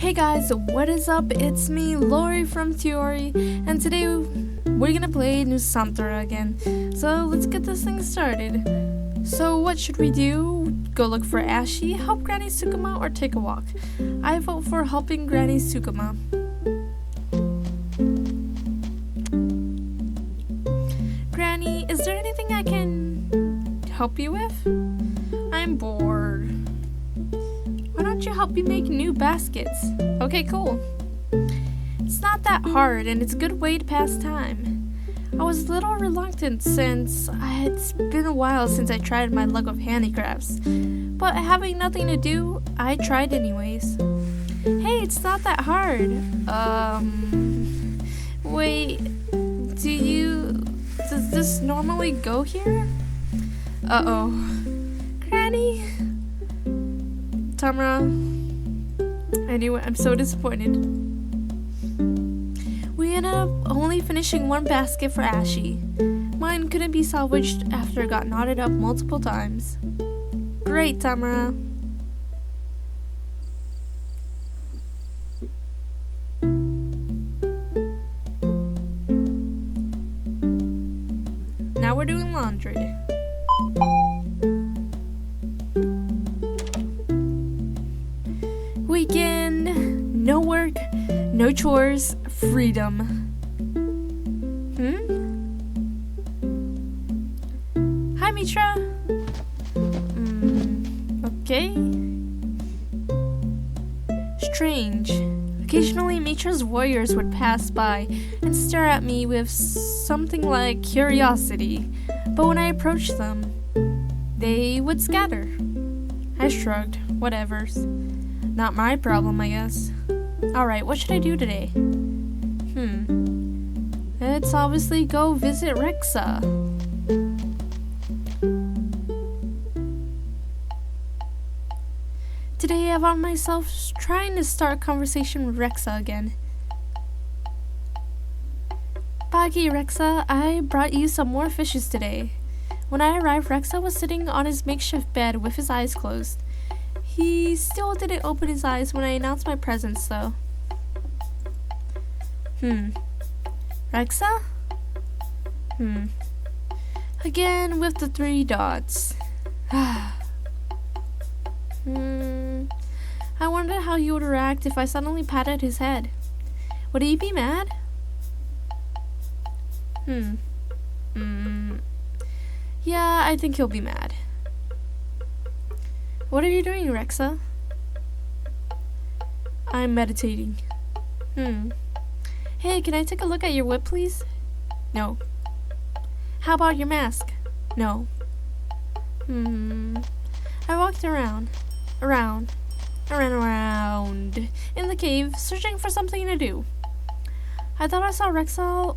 Hey guys, what is up? It's me, Lori from Theory, and today we're gonna play Nusantara again. So let's get this thing started. So what should we do? Go look for Ashy, help Granny Sukuma, or take a walk? I vote for helping Granny Sukuma. Granny, is there anything I can help you with? I'm bored. Why don't you help me make new baskets? Okay, cool. It's not that hard, and it's a good way to pass time. I was a little reluctant since it's been a while since I tried my luck with handicrafts, but having nothing to do, I tried anyways. Hey, it's not that hard. Wait, does this normally go here? Uh-oh. Granny? Tamara, I knew it. I'm so disappointed. We ended up only finishing one basket for Ashy. Mine couldn't be salvaged after it got knotted up multiple times. Great, Tamara. Now we're doing laundry. Weekend, no work, no chores, freedom. Hi, Mitra. Okay. Strange. Occasionally, Mitra's warriors would pass by and stare at me with something like curiosity, but when I approached them, they would scatter. I shrugged. Whatevers. Not my problem, I guess. Alright, what should I do today? Let's obviously go visit Rexa. Today I found myself trying to start a conversation with Rexa again. Baggy Rexa, I brought you some more fishes today. When I arrived, Rexa was sitting on his makeshift bed with his eyes closed. He still didn't open his eyes when I announced my presence, though. Rexa? Again with the 3 dots. I wondered how he would react if I suddenly patted his head. Would he be mad? Yeah, I think he'll be mad. What are you doing, Rexa? I'm meditating. Hey, can I take a look at your whip, please? No. How about your mask? No. I walked around in the cave, searching for something to do. I thought I saw Rex's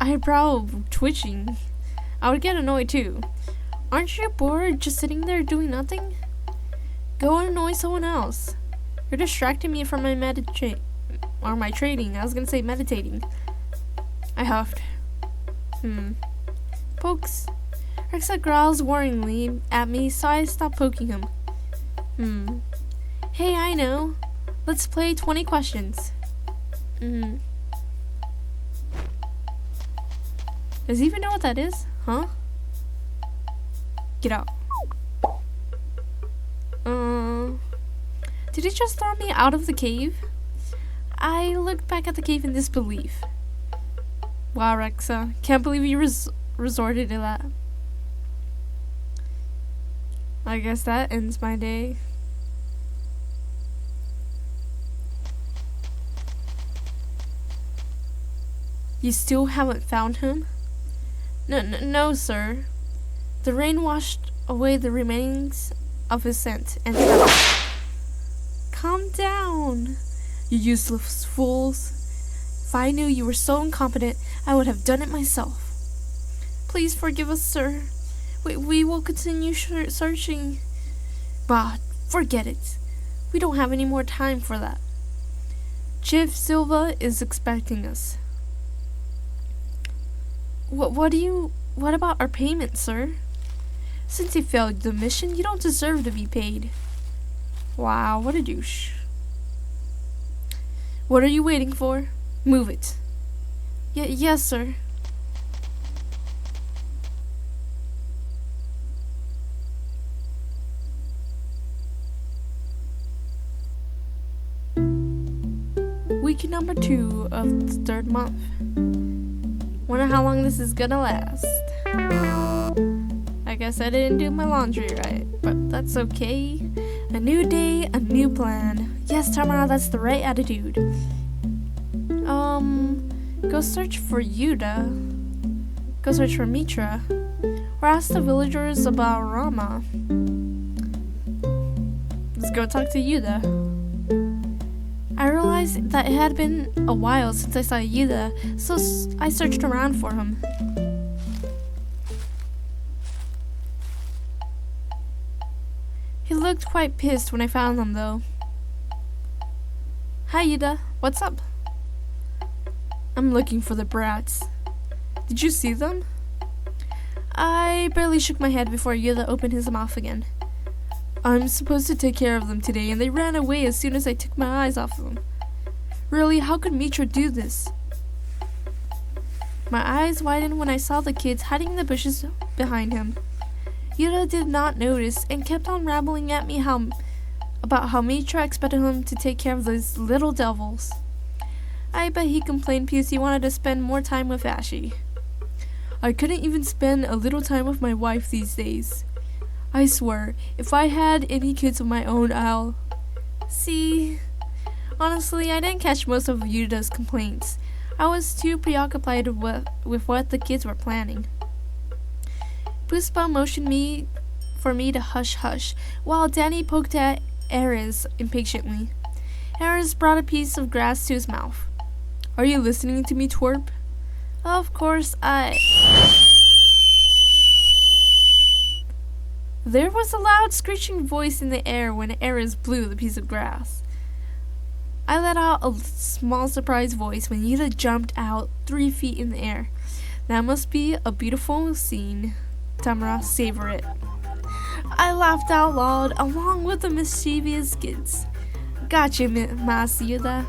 eyebrow twitching. I would get annoyed too. Aren't you bored just sitting there doing nothing? Go and annoy someone else. You're distracting me from my trading. I was gonna say meditating. I huffed. Pokes. Rexa growls warningly at me, so I stopped poking him. Hey, I know. Let's play 20 questions. Does he even know what that is? Huh? Get out. Did it just throw me out of the cave? I looked back at the cave in disbelief. Wow, Rexa. Can't believe you resorted to that. I guess that ends my day. You still haven't found him? No, sir. The rain washed away the remains of his scent and Calm down, you useless fools. If I knew you were so incompetent, I would have done it myself. Please forgive us, sir. We will continue searching. Bah, forget it. We don't have any more time for that. Chief Silva is expecting us. What about our payment, sir? Since you failed the mission, you don't deserve to be paid. Wow, what a douche. What are you waiting for? Move it. Yes, sir. Week number 2 of the 3rd month. Wonder how long this is gonna last. I guess I didn't do my laundry right, but that's okay. A new day, a new plan. Yes, Tamara, that's the right attitude. Go search for Yuda. Go search for Mitra. Or ask the villagers about Rama. Let's go talk to Yuda. I realized that it had been a while since I saw Yuda, so I searched around for him. He looked quite pissed when I found him, though. Hi, Yuda. What's up? I'm looking for the brats. Did you see them? I barely shook my head before Yuda opened his mouth again. I'm supposed to take care of them today, and they ran away as soon as I took my eyes off them. Really, how could Mitra do this? My eyes widened when I saw the kids hiding in the bushes behind him. Yuda did not notice and kept on rambling at me about how Mitra expected him to take care of those little devils. I bet he complained because he wanted to spend more time with Ashy. I couldn't even spend a little time with my wife these days. I swear, if I had any kids of my own, I'll... See... Honestly, I didn't catch most of Yuda's complaints. I was too preoccupied with what the kids were planning. Puspa motioned for me to hush, while Danny poked at Ares impatiently. Ares brought a piece of grass to his mouth. Are you listening to me, twerp? Of course There was a loud screeching voice in the air when Ares blew the piece of grass. I let out a small surprised voice when Yuda jumped out 3 feet in the air. That must be a beautiful scene. Tamara, savor it. I laughed out loud along with the mischievous kids. Gotcha, Mas Yuda.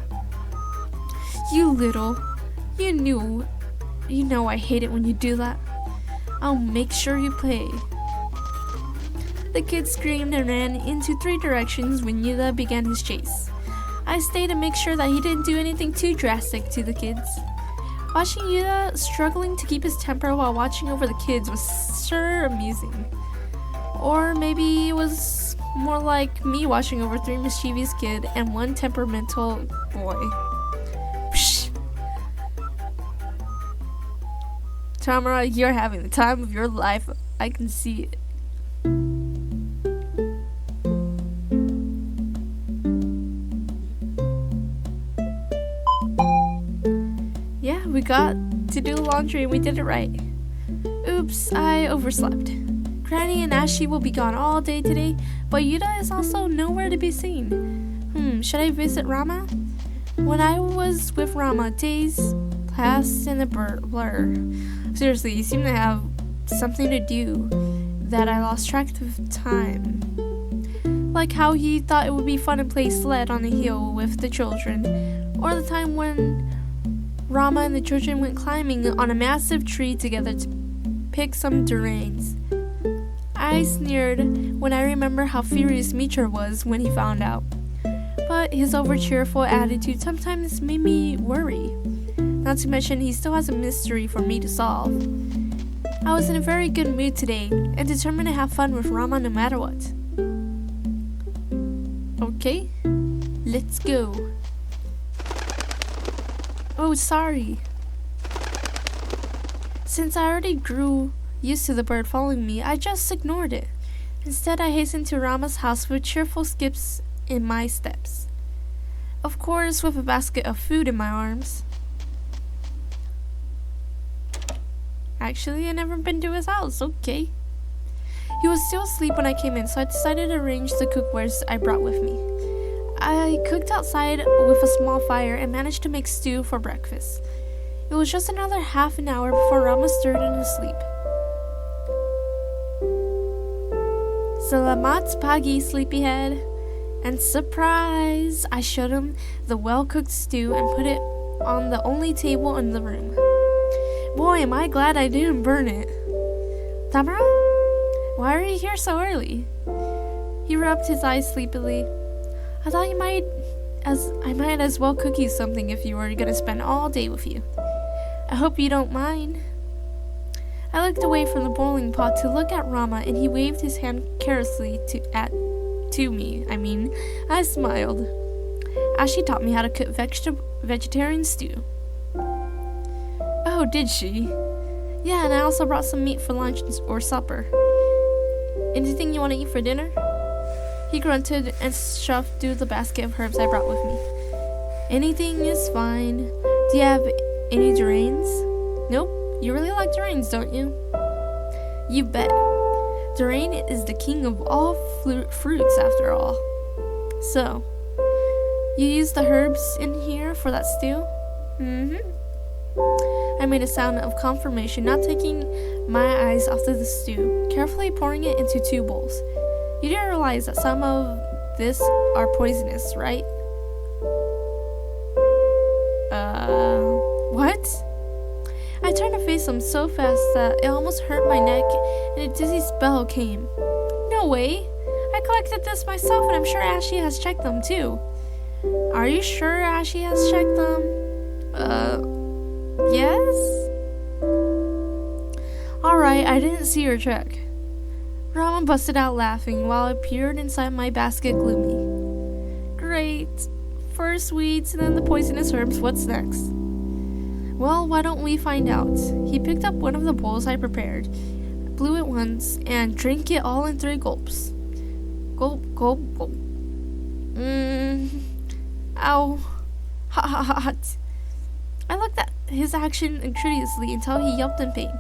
You know I hate it when you do that. I'll make sure you pay. The kid screamed and ran into 3 directions when Yuda began his chase. I stayed to make sure that he didn't do anything too drastic to the kids. Watching Yuda struggling to keep his temper while watching over the kids was sure amusing. Or maybe it was more like me watching over 3 mischievous kids and 1 temperamental boy. Psh. Tamara, you're having the time of your life. I can see it. Yeah, we got to do laundry and we did it right. Oops, I overslept. Granny and Ashy will be gone all day today, but Yuda is also nowhere to be seen. Should I visit Rama? When I was with Rama, days passed in a blur. Seriously, you seem to have something to do that I lost track of time. Like how he thought it would be fun to play sled on the hill with the children, or the time when Rama and the children went climbing on a massive tree together to pick some durians. I sneered when I remember how furious Mitra was when he found out. But his over-cheerful attitude sometimes made me worry. Not to mention he still has a mystery for me to solve. I was in a very good mood today and determined to have fun with Rama no matter what. Okay, let's go. Oh, sorry. Since I already grew used to the bird following me, I just ignored it. Instead, I hastened to Rama's house with cheerful skips in my steps. Of course, with a basket of food in my arms. Actually, I never been to his house, okay. He was still asleep when I came in, so I decided to arrange the cookwares I brought with me. I cooked outside with a small fire and managed to make stew for breakfast. It was just another half an hour before Rama stirred in his sleep. Salamat pagi, sleepyhead. And surprise! I showed him the well-cooked stew and put it on the only table in the room. Boy, am I glad I didn't burn it. Tamara? Why are you here so early? He rubbed his eyes sleepily. I thought I might as well cook you something if you were gonna spend all day with you. I hope you don't mind. I looked away from the boiling pot to look at Rama, and he waved his hand carelessly to me. I smiled. Ashley taught me how to cook vegetarian stew. Oh, did she? Yeah, and I also brought some meat for lunch or supper. Anything you want to eat for dinner? He grunted and shoved through the basket of herbs I brought with me. Anything is fine. Do you have any durians? Nope. You really like durians, don't you? You bet. Durian is the king of all fruits, after all. So, you used the herbs in here for that stew? Mm-hmm. I made a sound of confirmation, not taking my eyes off of the stew, carefully pouring it into 2 bowls. You do realize that some of this are poisonous, right? What? I turned to face him so fast that it almost hurt my neck, and a dizzy spell came. No way! I collected this myself, and I'm sure Ashley has checked them too. Are you sure Ashley has checked them? Yes? Alright, I didn't see her check. Rama busted out laughing while I peered inside my basket gloomy. Great. First weeds and then the poisonous herbs, what's next? Well, why don't we find out? He picked up one of the bowls I prepared, blew it once, and drank it all in 3 gulps. Gulp, gulp, gulp. Ow. Hot. I looked at his action incredulously until he yelped in pain.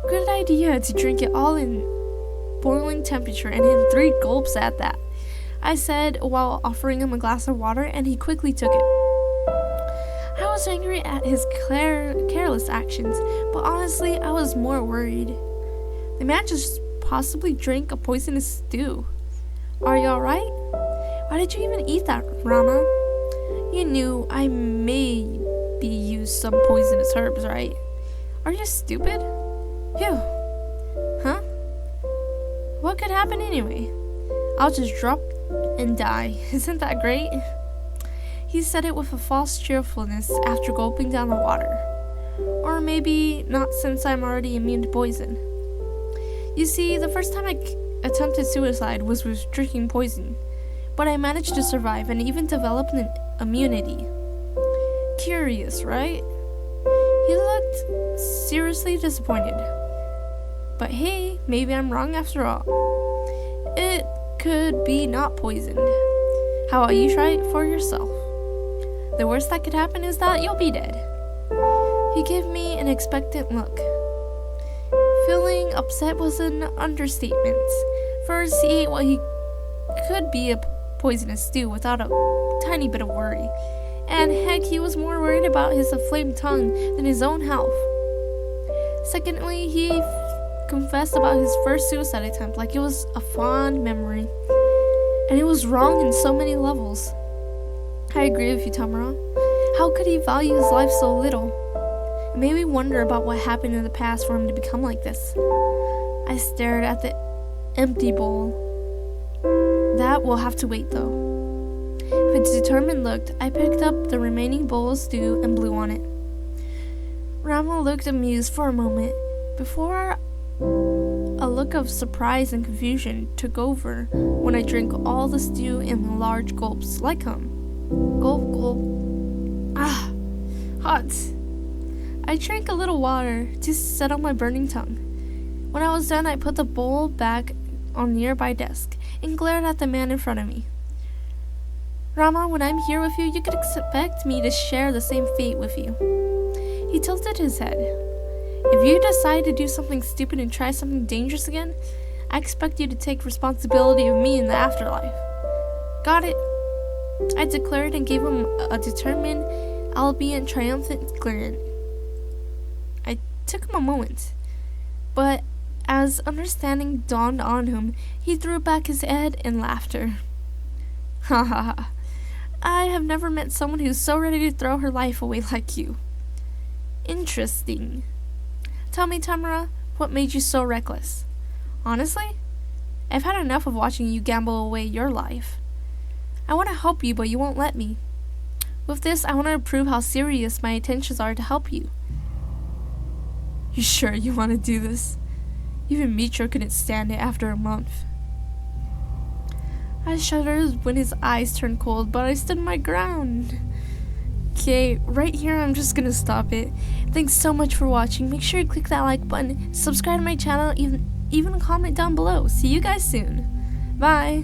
Good idea to drink it all in boiling temperature and in 3 gulps at that, I said while offering him a glass of water, and he quickly took it. I was angry at his careless actions, but honestly, I was more worried. The man just possibly drank a poisonous stew. Are you alright? Why did you even eat that, Rama? You knew I maybe used some poisonous herbs, right? Are you stupid? Phew. Huh? What could happen anyway? I'll just drop and die. Isn't that great? He said it with a false cheerfulness after gulping down the water. Or maybe not, since I'm already immune to poison. You see, the first time I attempted suicide was with drinking poison, but I managed to survive and even develop an immunity. Curious, right? He looked seriously disappointed. But hey, maybe I'm wrong after all. It could be not poisoned. How about you try it for yourself? The worst that could happen is that you'll be dead. He gave me an expectant look. Feeling upset was an understatement. First, he ate what he could be a poisonous stew without a tiny bit of worry. And heck, he was more worried about his inflamed tongue than his own health. Secondly, he confessed about his first suicide attempt like it was a fond memory. And it was wrong in so many levels. I agree with you, Tamara. How could he value his life so little? It made me wonder about what happened in the past for him to become like this. I stared at the empty bowl. That will have to wait, though. With a determined look, I picked up the remaining bowl of stew and blew on it. Rama looked amused for a moment before a look of surprise and confusion took over when I drank all the stew in large gulps, like him. Gulp, gulp. Ah, hot. I drank a little water to settle my burning tongue. When I was done, I put the bowl back on a nearby desk and glared at the man in front of me. Rama, when I'm here with you, you could expect me to share the same fate with you. He tilted his head. If you decide to do something stupid and try something dangerous again, I expect you to take responsibility of me in the afterlife. Got it? I declared and gave him a determined, albeit triumphant glare. I took him a moment, but as understanding dawned on him, he threw back his head in laughter. Ha ha ha. I have never met someone who's so ready to throw her life away like you. Interesting. Tell me, Tamara, what made you so reckless? Honestly, I've had enough of watching you gamble away your life. I want to help you, but you won't let me. With this, I want to prove how serious my intentions are to help you. You sure you want to do this? Even Mitra couldn't stand it after a month. I shuddered when his eyes turned cold, but I stood my ground. Okay, right here I'm just gonna stop it. Thanks so much for watching. Make sure you click that like button, subscribe to my channel, even comment down below. See you guys soon. Bye!